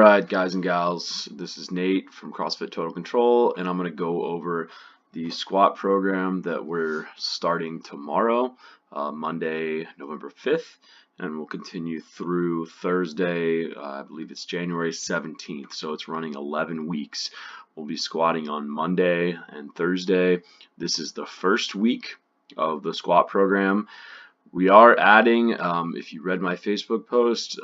Alright, guys and gals, this is Nate from CrossFit Total Control, and I'm going to go over the squat program that we're starting tomorrow, Monday, November 5th, and we'll continue through Thursday, I believe it's January 17th, so it's running 11 weeks. We'll be squatting on Monday and Thursday. This is the first week of the squat program. We are adding, if you read my Facebook post,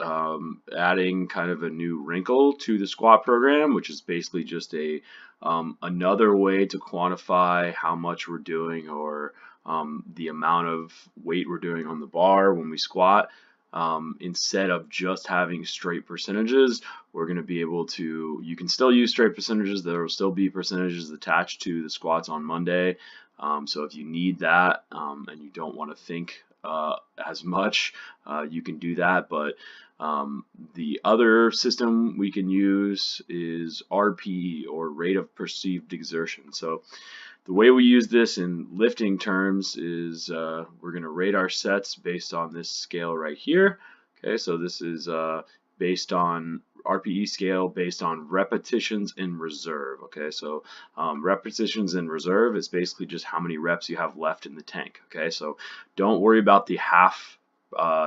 adding kind of a new wrinkle to the squat program, which is basically just a another way to quantify how much we're doing or the amount of weight we're doing on the bar when we squat. Instead of just having straight percentages, we're going to be able to, you can still use straight percentages, there will still be percentages attached to the squats on Monday. So if you need that and you don't want to think as much, you can do that, but the other system we can use is RPE, or rate of perceived exertion. So the way we use this in lifting terms is we're going to rate our sets based on this scale right here. Okay, so this is based on RPE scale based on repetitions in reserve. Okay, so repetitions in reserve is basically just how many reps you have left in the tank. Okay, so don't worry about the half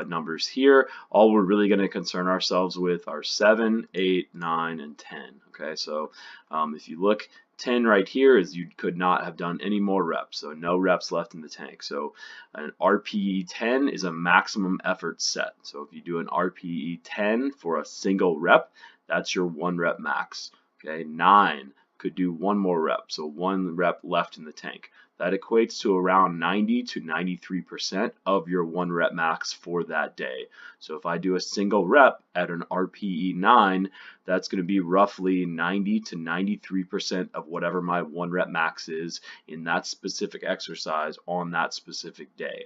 numbers here. All we're really going to concern ourselves with are 7, 8, 9, and 10. Okay, so if you look, 10 right here is you could not have done any more reps, so no reps left in the tank. So an RPE 10 is a maximum effort set. So if you do an RPE 10 for a single rep, that's your 1 rep max. Okay, 9 could do 1 more rep, so 1 rep left in the tank. That equates to around 90 to 93% of your 1 rep max for that day. So if I do a single rep at an RPE 9, that's going to be roughly 90 to 93% of whatever my 1 rep max is in that specific exercise on that specific day.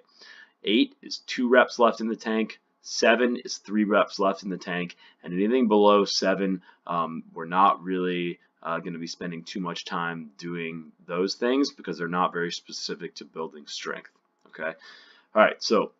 8 is 2 reps left in the tank. 7 is 3 reps left in the tank, and anything below 7, we're not really going to be spending too much time doing those things because they're not very specific to building strength. Okay, all right, so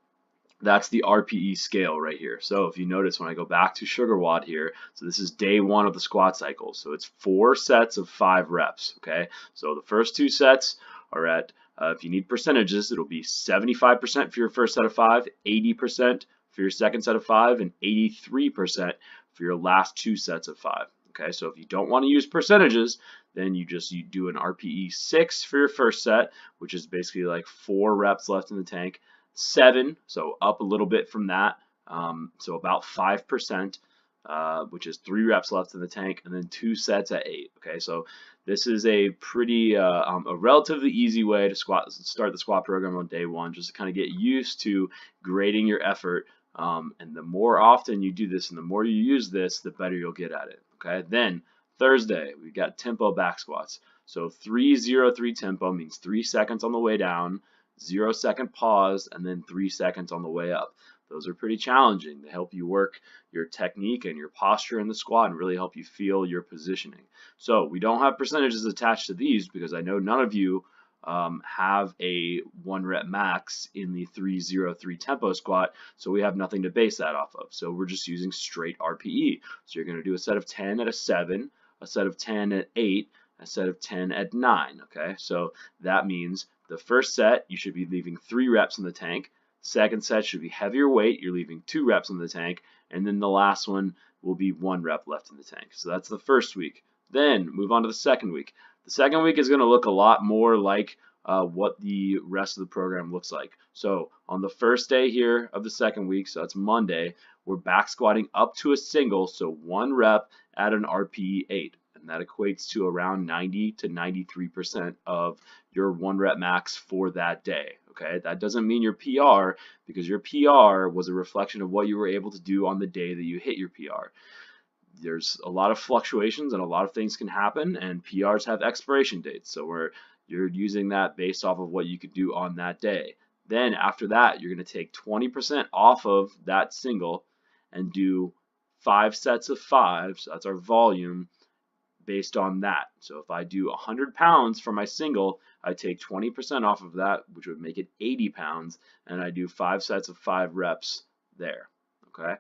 that's the RPE scale right here. So if you notice when I go back to Sugar Watt here, so this is day 1 of the squat cycle, so it's 4 sets of 5 reps. Okay, so the first 2 sets are at, if you need percentages, it'll be 75% for your first set of 5, 80% for your second set of 5, and 83% for your last 2 sets of 5. Okay, so if you don't want to use percentages, then you do an RPE 6 for your first set, which is basically like 4 reps left in the tank. 7, so up a little bit from that, so about 5%, which is 3 reps left in the tank, and then 2 sets at 8. Okay, so this is a pretty, a relatively easy way to start the squat program on day 1, just to kind of get used to grading your effort. And the more often you do this and the more you use this, the better you'll get at it. Okay, then Thursday, we got tempo back squats. So 3-0-3 tempo means 3 seconds on the way down, 0 second pause, and then 3 seconds on the way up. Those are pretty challenging. They help you work your technique and your posture in the squat and really help you feel your positioning. So we don't have percentages attached to these because I know none of you have a 1 rep max in the 3-0-3 tempo squat, so we have nothing to base that off of. So we're just using straight RPE. So you're going to do a set of 10 at a 7, a set of 10 at 8, a set of 10 at 9. Okay, so that means the first set you should be leaving 3 reps in the tank. Second set should be heavier weight, you're leaving 2 reps in the tank, and then the last one will be 1 rep left in the tank. So that's the first week. Then move on to the second week. The second week is going to look a lot more like what the rest of the program looks like. So on the first day here of the second week, so that's Monday, we're back squatting up to a single, so 1 rep at an RPE 8. And that equates to around 90 to 93% of your 1 rep max for that day. Okay, that doesn't mean your PR, because your PR was a reflection of what you were able to do on the day that you hit your PR. There's a lot of fluctuations and a lot of things can happen, and PRs have expiration dates, so you're using that based off of what you could do on that day. Then after that, you're going to take 20% off of that single and do 5 sets of 5, so that's our volume, based on that. So if I do 100 pounds for my single, I take 20% off of that, which would make it 80 pounds, and I do 5 sets of 5 reps there. Okay,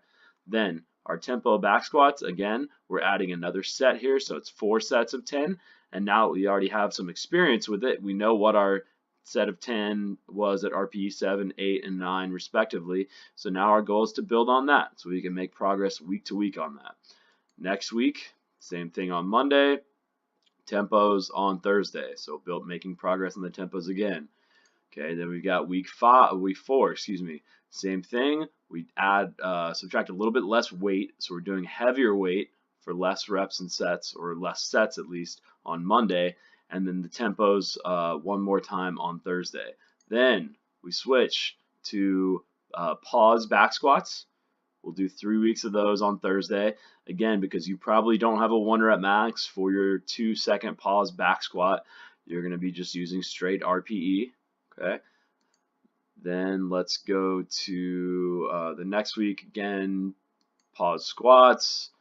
then our tempo back squats, again, we're adding another set here, so it's 4 sets of 10, and now we already have some experience with it. We know what our set of 10 was at RPE 7, 8, and 9 respectively, so now our goal is to build on that so we can make progress week to week on that. Next week, same thing on Monday, tempos on Thursday, so making progress on the tempos again. Okay, then we've got week 4, same thing. We subtract a little bit less weight, so we're doing heavier weight for less reps and sets, or less sets at least, on Monday, and then the tempos one more time on Thursday. Then we switch to pause back squats. We'll do 3 weeks of those on Thursday. Again, because you probably don't have a 1 rep max for your 2-second pause back squat, you're going to be just using straight RPE. Okay. Then let's go to the next week again, pause squats.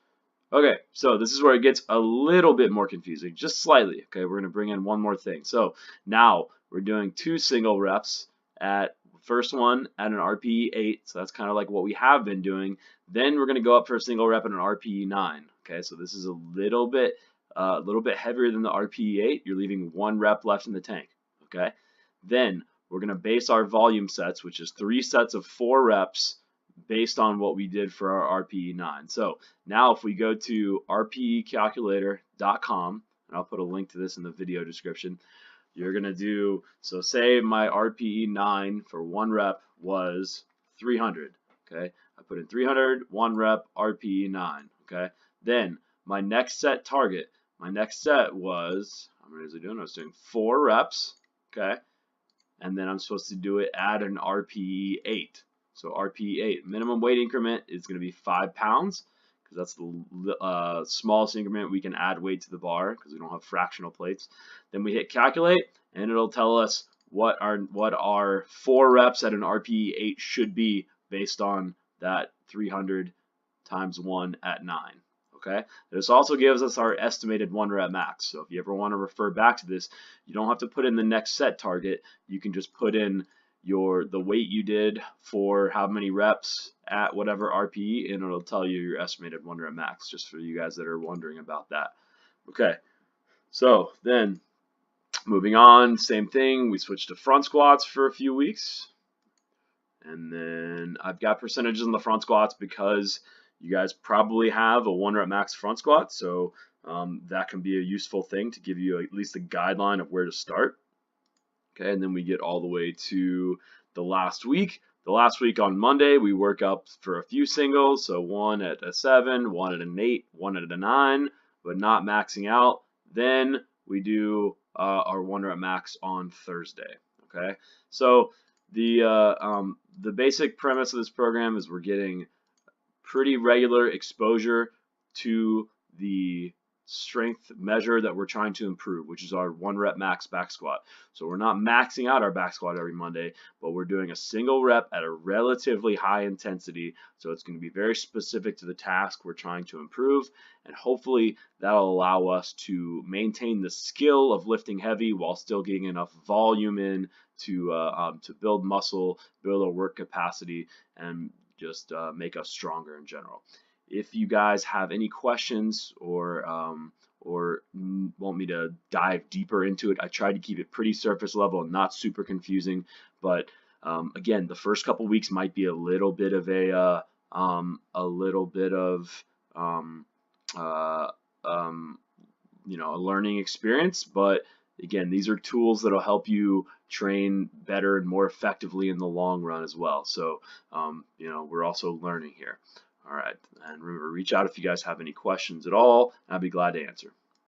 Okay, so this is where it gets a little bit more confusing, just slightly. Okay, we're going to bring in one more thing. So now we're doing 2 single reps at first one at an RPE 8, so that's kind of like what we have been doing. Then we're going to go up for a single rep at an RPE 9. Okay, so this is a little bit heavier than the RPE 8. You're leaving 1 rep left in the tank. Okay, then we're going to base our volume sets, which is 3 sets of 4 reps based on what we did for our RPE 9. So now if we go to rpecalculator.com, and I'll put a link to this in the video description, you're going to do, so say my RPE 9 for 1 rep was 300. Okay, I put in 300, 1 rep, RPE 9. Okay, then my next set target, my next set was, how many was I doing? I was doing 4 reps. Okay, and then I'm supposed to do it at an RPE 8. So RPE 8, minimum weight increment is going to be 5 pounds, because that's the smallest increment we can add weight to the bar, because we don't have fractional plates. Then we hit calculate, and it'll tell us what our 4 reps at an RPE 8 should be based on that 300 times 1 at 9. Okay. This also gives us our estimated 1 rep max. So if you ever want to refer back to this, you don't have to put in the next set target. You can just put in the weight you did for how many reps at whatever RPE, and it'll tell you your estimated 1 rep max, just for you guys that are wondering about that. Okay, so then moving on, same thing, we switch to front squats for a few weeks, and then I've got percentages in the front squats because you guys probably have a 1 rep max front squat, so that can be a useful thing to give you at least a guideline of where to start. Okay, and then we get all the way to the last week. The last week on Monday, we work up for a few singles, so 1 at a 7, 1 at an 8, 1 at a 9, but not maxing out. Then we do our 1 rep max on Thursday. Okay, so the basic premise of this program is we're getting pretty regular exposure to the strength measure that we're trying to improve, which is our 1 rep max back squat. So we're not maxing out our back squat every Monday, but we're doing a single rep at a relatively high intensity. So it's going to be very specific to the task we're trying to improve, and hopefully that'll allow us to maintain the skill of lifting heavy while still getting enough volume in to build muscle, build our work capacity, and just make us stronger in general. If you guys have any questions or want me to dive deeper into it, I tried to keep it pretty surface level and not super confusing. But again, the first couple weeks might be a little bit of a learning experience. But again, these are tools that'll help you train better and more effectively in the long run as well. So we're also learning here. All right, and remember, reach out if you guys have any questions at all, and I'd be glad to answer.